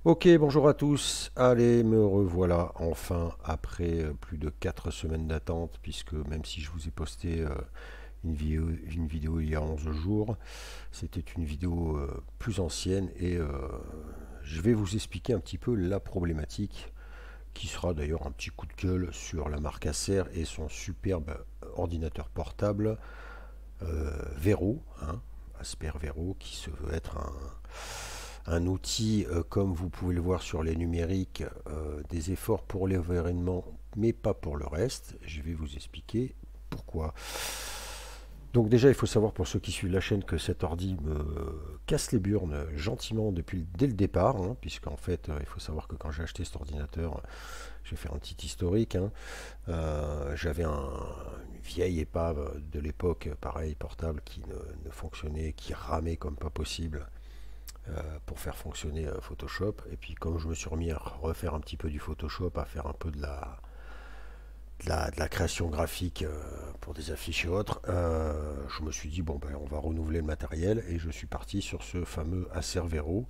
Ok, bonjour à tous. Allez, me revoilà enfin après plus de 4 semaines d'attente, puisque même si je vous ai posté une vidéo il y a 11 jours, c'était une vidéo plus ancienne et je vais vous expliquer un petit peu la problématique, qui sera d'ailleurs un petit coup de gueule sur la marque Acer et son superbe ordinateur portable Vero, hein, Asper Vero, qui se veut être un outil, comme vous pouvez le voir sur les numériques, des efforts pour l'environnement, mais pas pour le reste. Je vais vous expliquer pourquoi. Donc déjà, il faut savoir pour ceux qui suivent la chaîne que cet ordi me casse les burnes gentiment dès le départ, hein, puisqu'en fait, il faut savoir que quand j'ai acheté cet ordinateur, je vais faire un petit historique, hein, j'avais une vieille épave de l'époque, pareil, portable, qui ne fonctionnait, qui ramait comme pas possible pour faire fonctionner Photoshop. Et puis comme je me suis remis à refaire un petit peu du Photoshop, à faire un peu de la création graphique pour des affiches et autres, je me suis dit, bon, ben, on va renouveler le matériel, et je suis parti sur ce fameux Acer Vero.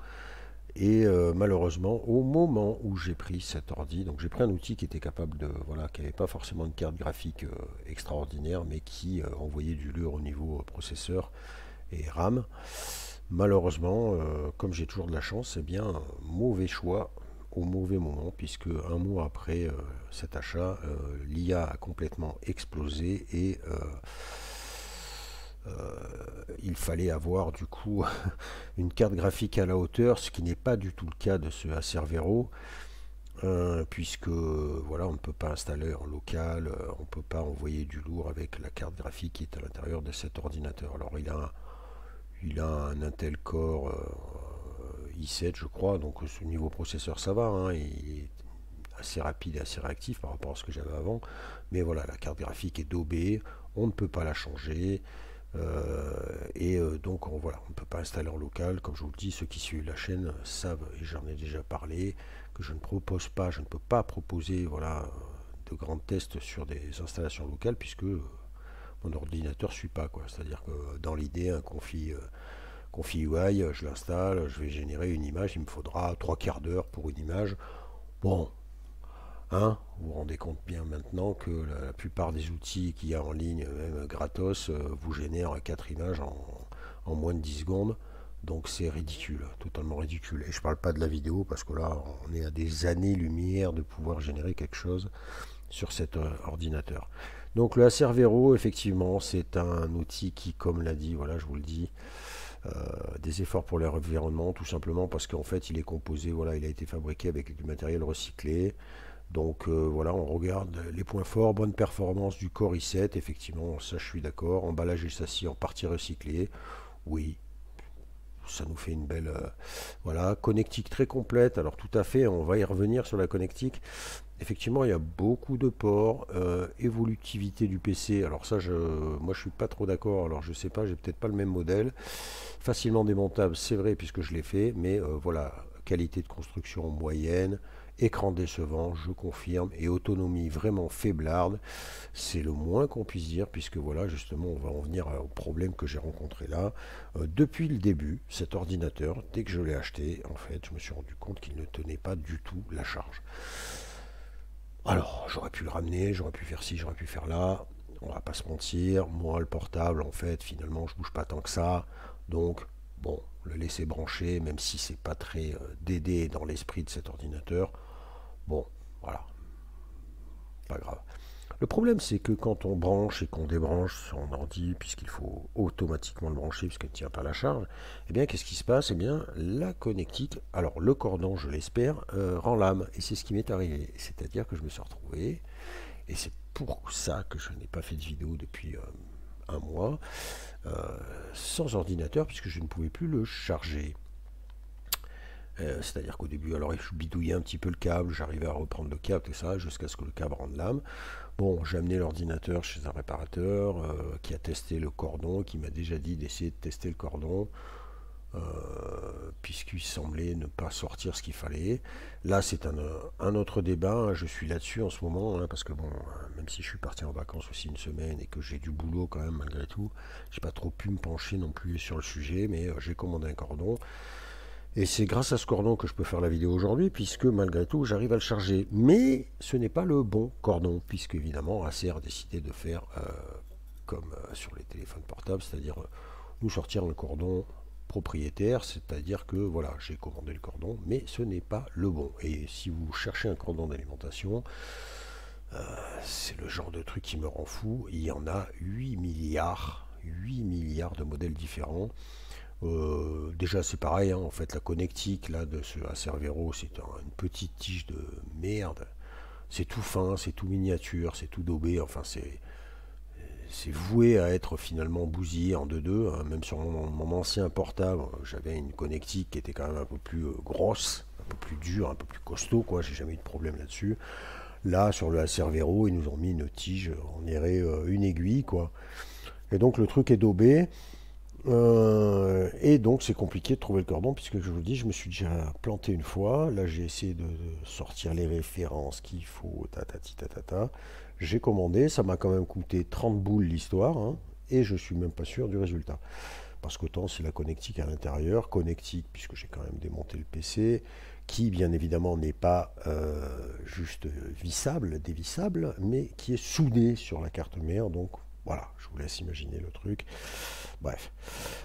Et malheureusement, au moment où j'ai pris cet ordi, donc j'ai pris un outil qui était capable de, voilà, qui n'avait pas forcément une carte graphique extraordinaire, mais qui envoyait du lourd au niveau processeur et RAM. Malheureusement, comme j'ai toujours de la chance, eh bien, mauvais choix au mauvais moment, puisque un mois après cet achat, l'IA a complètement explosé et il fallait avoir du coup une carte graphique à la hauteur, ce qui n'est pas du tout le cas de ce Acer Vero, puisque voilà, on ne peut pas installer en local, on ne peut pas envoyer du lourd avec la carte graphique qui est à l'intérieur de cet ordinateur. Alors il a un Intel Core i7, je crois, donc au niveau processeur ça va, hein, il est assez rapide et assez réactif par rapport à ce que j'avais avant, mais voilà, la carte graphique est daubée, on ne peut pas la changer, donc voilà, on ne peut pas installer en local. Comme je vous le dis, ceux qui suivent la chaîne savent, et j'en ai déjà parlé, que je ne peux pas proposer, voilà, de grands tests sur des installations locales, puisque mon ordinateur ne suit pas, quoi. C'est-à-dire que dans l'idée, un config UI, je l'installe, je vais générer une image, il me faudra trois quarts d'heure pour une image. Bon, hein, vous vous rendez compte bien maintenant que la plupart des outils qu'il y a en ligne, même gratos, vous génèrent 4 images en moins de 10 secondes. Donc c'est ridicule, totalement ridicule. Et je parle pas de la vidéo, parce que là, on est à des années-lumière de pouvoir générer quelque chose sur cet ordinateur. Donc le Acer Vero, effectivement, c'est un outil qui, comme l'a dit, voilà, je vous le dis, des efforts pour l'environnement, tout simplement parce qu'en fait, il est composé, voilà, il a été fabriqué avec du matériel recyclé. Donc voilà, on regarde les points forts, bonne performance du Core i7, effectivement, ça je suis d'accord. Emballage et châssis en partie recyclé, oui, ça nous fait une belle... voilà, connectique très complète, alors tout à fait, on va y revenir sur la connectique. Effectivement, il y a beaucoup de ports, évolutivité du PC, alors ça, moi je suis pas trop d'accord, alors je sais pas, j'ai peut-être pas le même modèle. Facilement démontable, c'est vrai, puisque je l'ai fait, mais voilà, qualité de construction moyenne, écran décevant, je confirme, et autonomie vraiment faiblarde, c'est le moins qu'on puisse dire, puisque voilà, justement, on va en venir au problème que j'ai rencontré là. Depuis le début, cet ordinateur, dès que je l'ai acheté, en fait, je me suis rendu compte qu'il ne tenait pas du tout la charge. Alors, j'aurais pu le ramener, j'aurais pu faire ci, j'aurais pu faire là. On va pas se mentir, moi le portable, en fait, finalement, je bouge pas tant que ça. Donc, bon, le laisser brancher, même si c'est pas très dédé dans l'esprit de cet ordinateur. Bon, voilà, pas grave. Le problème, c'est que quand on branche et qu'on débranche son ordi, puisqu'il faut automatiquement le brancher puisqu'il ne tient pas la charge, eh bien, qu'est-ce qui se passe? Eh bien, la connectique, alors le cordon, je l'espère, rend l'âme. Et c'est ce qui m'est arrivé. C'est-à-dire que je me suis retrouvé, et c'est pour ça que je n'ai pas fait de vidéo depuis un mois, euh, sans ordinateur, puisque je ne pouvais plus le charger. C'est-à-dire qu'au début, alors je bidouillais un petit peu le câble, j'arrivais à reprendre le câble, tout ça, jusqu'à ce que le câble rende l'âme. Bon, j'ai amené l'ordinateur chez un réparateur qui a testé le cordon, qui m'a déjà dit d'essayer de tester le cordon, puisqu'il semblait ne pas sortir ce qu'il fallait. Là, c'est un autre débat, hein, je suis là-dessus en ce moment, hein, parce que bon, même si je suis parti en vacances aussi une semaine et que j'ai du boulot quand même malgré tout, j'ai pas trop pu me pencher non plus sur le sujet, mais j'ai commandé un cordon. Et c'est grâce à ce cordon que je peux faire la vidéo aujourd'hui, puisque malgré tout, j'arrive à le charger. Mais ce n'est pas le bon cordon, puisque évidemment, Acer a décidé de faire comme sur les téléphones portables, c'est-à-dire nous sortir un cordon propriétaire, c'est-à-dire que voilà, j'ai commandé le cordon, mais ce n'est pas le bon. Et si vous cherchez un cordon d'alimentation, c'est le genre de truc qui me rend fou. Il y en a 8 milliards de modèles différents. Déjà c'est pareil, hein, en fait la connectique là de ce Acervero, c'est une petite tige de merde. C'est tout fin, c'est tout miniature, c'est tout daubé, enfin c'est voué à être finalement bousillé en 2-2, hein. Même sur mon ancien portable, j'avais une connectique qui était quand même un peu plus grosse, un peu plus dure, un peu plus costaud, quoi. J'ai jamais eu de problème là-dessus. Là, sur le Acervero, ils nous ont mis une tige, on dirait une aiguille, quoi. Et donc le truc est daubé. Et donc c'est compliqué de trouver le cordon, puisque je vous dis, je me suis déjà planté une fois. Là j'ai essayé de sortir les références qu'il faut, tatati tatata. J'ai commandé, ça m'a quand même coûté 30 boules l'histoire, hein, et je suis même pas sûr du résultat. Parce qu'autant c'est la connectique à l'intérieur, connectique puisque j'ai quand même démonté le PC, qui bien évidemment n'est pas juste vissable, dévissable, mais qui est soudé sur la carte mère, donc voilà, je vous laisse imaginer le truc. Bref,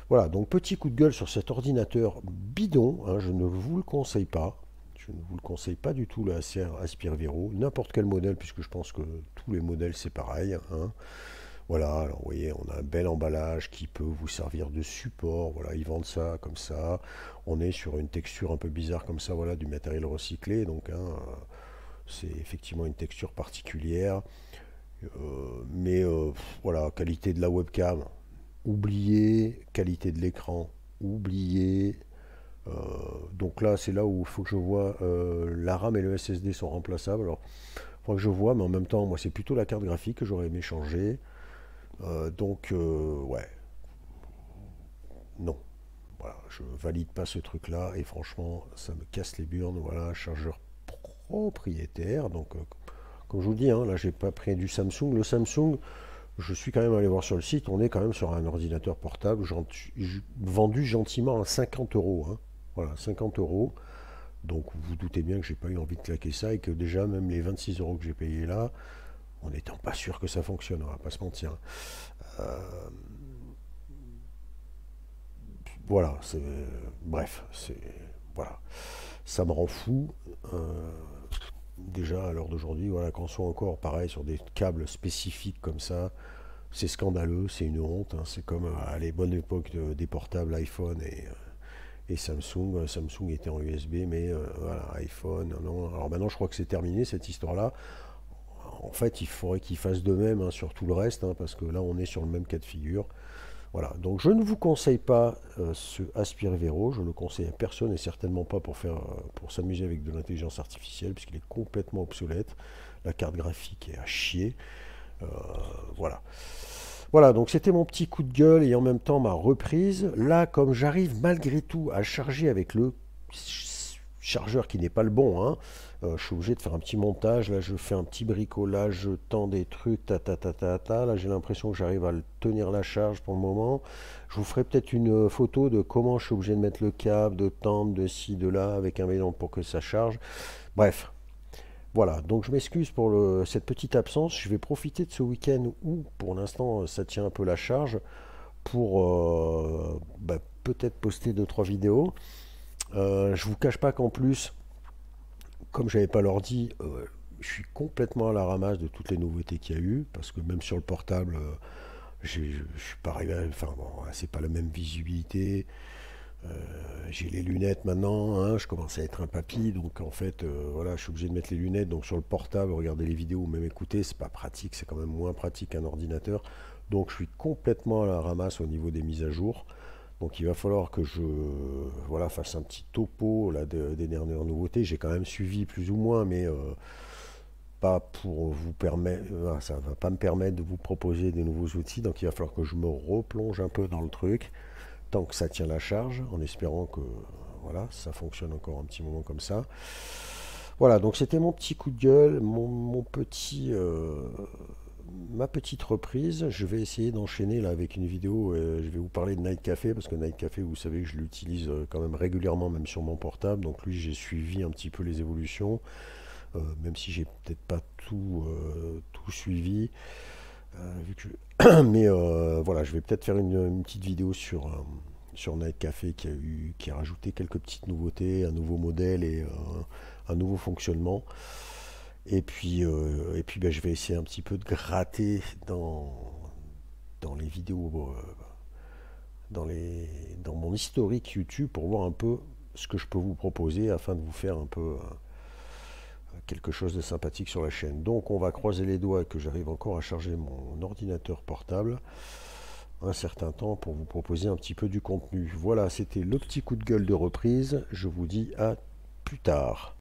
voilà, donc petit coup de gueule sur cet ordinateur bidon, hein, je ne vous le conseille pas. Je ne vous le conseille pas du tout, le Acer Aspire-Vero, n'importe quel modèle, puisque je pense que tous les modèles c'est pareil, hein. Voilà, alors vous voyez, on a un bel emballage qui peut vous servir de support. Voilà, ils vendent ça comme ça. On est sur une texture un peu bizarre comme ça, voilà, du matériel recyclé. Donc, hein, c'est effectivement une texture particulière. Mais voilà, qualité de la webcam, oubliez. Qualité de l'écran, oubliez. Donc là, c'est là où il faut que je vois la RAM et le SSD sont remplaçables. Alors, il faudra que je vois, mais en même temps, moi, c'est plutôt la carte graphique que j'aurais aimé changer. Ouais, non. Voilà, je valide pas ce truc-là et franchement, ça me casse les burnes. Voilà, chargeur propriétaire. Donc, comme je vous dis, hein, là, j'ai pas pris du Samsung. Le Samsung, je suis quand même allé voir sur le site. On est quand même sur un ordinateur portable vendu gentiment à 50 euros, hein. Voilà, 50 euros. Donc, vous vous doutez bien que j'ai pas eu envie de claquer ça et que déjà, même les 26 euros que j'ai payés là, en n'étant pas sûr que ça fonctionne, on va pas se mentir. Euh, voilà, bref, voilà, ça me rend fou. Déjà à l'heure d'aujourd'hui, voilà, qu'on soit encore pareil sur des câbles spécifiques comme ça, c'est scandaleux, c'est une honte, hein. C'est comme à les bonnes époques des portables iPhone et Samsung. Samsung était en USB, mais voilà, iPhone, non. Alors maintenant, je crois que c'est terminé cette histoire-là. En fait, il faudrait qu'ils fassent de même, hein, sur tout le reste, hein, parce que là, on est sur le même cas de figure. Voilà, donc je ne vous conseille pas ce Aspire Vero, je ne le conseille à personne et certainement pas pour s'amuser avec de l'intelligence artificielle, puisqu'il est complètement obsolète. La carte graphique est à chier. Euh, voilà. Voilà, donc c'était mon petit coup de gueule et en même temps ma reprise. Là, comme j'arrive malgré tout à charger avec le chargeur qui n'est pas le bon, hein, je suis obligé de faire un petit montage. Là, je fais un petit bricolage, je tends des trucs, ta. Là, j'ai l'impression que j'arrive à tenir la charge pour le moment. Je vous ferai peut-être une photo de comment je suis obligé de mettre le câble, de tendre, de ci, de là, avec un vélo pour que ça charge. Bref, voilà, donc je m'excuse pour cette petite absence. Je vais profiter de ce week-end où, pour l'instant, ça tient un peu la charge pour peut-être poster deux trois vidéos. Je vous cache pas qu'en plus, comme j'avais pas l'ordi, je suis complètement à la ramasse de toutes les nouveautés qu'il y a eu, parce que même sur le portable, je suis pas arrivé enfin bon, c'est pas la même visibilité. J'ai les lunettes maintenant, hein, je commence à être un papy, donc en fait, voilà, je suis obligé de mettre les lunettes. Donc sur le portable, regarder les vidéos ou même écouter, c'est pas pratique, c'est quand même moins pratique qu'un ordinateur. Donc je suis complètement à la ramasse au niveau des mises à jour. Donc il va falloir que je voilà, fasse un petit topo là, des dernières nouveautés. J'ai quand même suivi plus ou moins, mais pas pour vous permettre, ça va pas me permettre de vous proposer des nouveaux outils. Donc il va falloir que je me replonge un peu dans le truc tant que ça tient la charge, en espérant que voilà, ça fonctionne encore un petit moment comme ça. Voilà, donc c'était mon petit coup de gueule, mon petit ma petite reprise, je vais essayer d'enchaîner là avec une vidéo. Je vais vous parler de Night Café parce que Night Café, vous savez que je l'utilise quand même régulièrement, même sur mon portable. Donc lui, j'ai suivi un petit peu les évolutions, même si j'ai peut-être pas tout suivi. Vu que mais voilà, je vais peut-être faire une petite vidéo sur Night Café qui a rajouté quelques petites nouveautés, un nouveau modèle et un nouveau fonctionnement. Et puis ben, je vais essayer un petit peu de gratter dans les vidéos, dans mon historique YouTube pour voir un peu ce que je peux vous proposer afin de vous faire un peu quelque chose de sympathique sur la chaîne. Donc on va croiser les doigts que j'arrive encore à charger mon ordinateur portable un certain temps pour vous proposer un petit peu du contenu. Voilà, c'était le petit coup de gueule de reprise. Je vous dis à plus tard.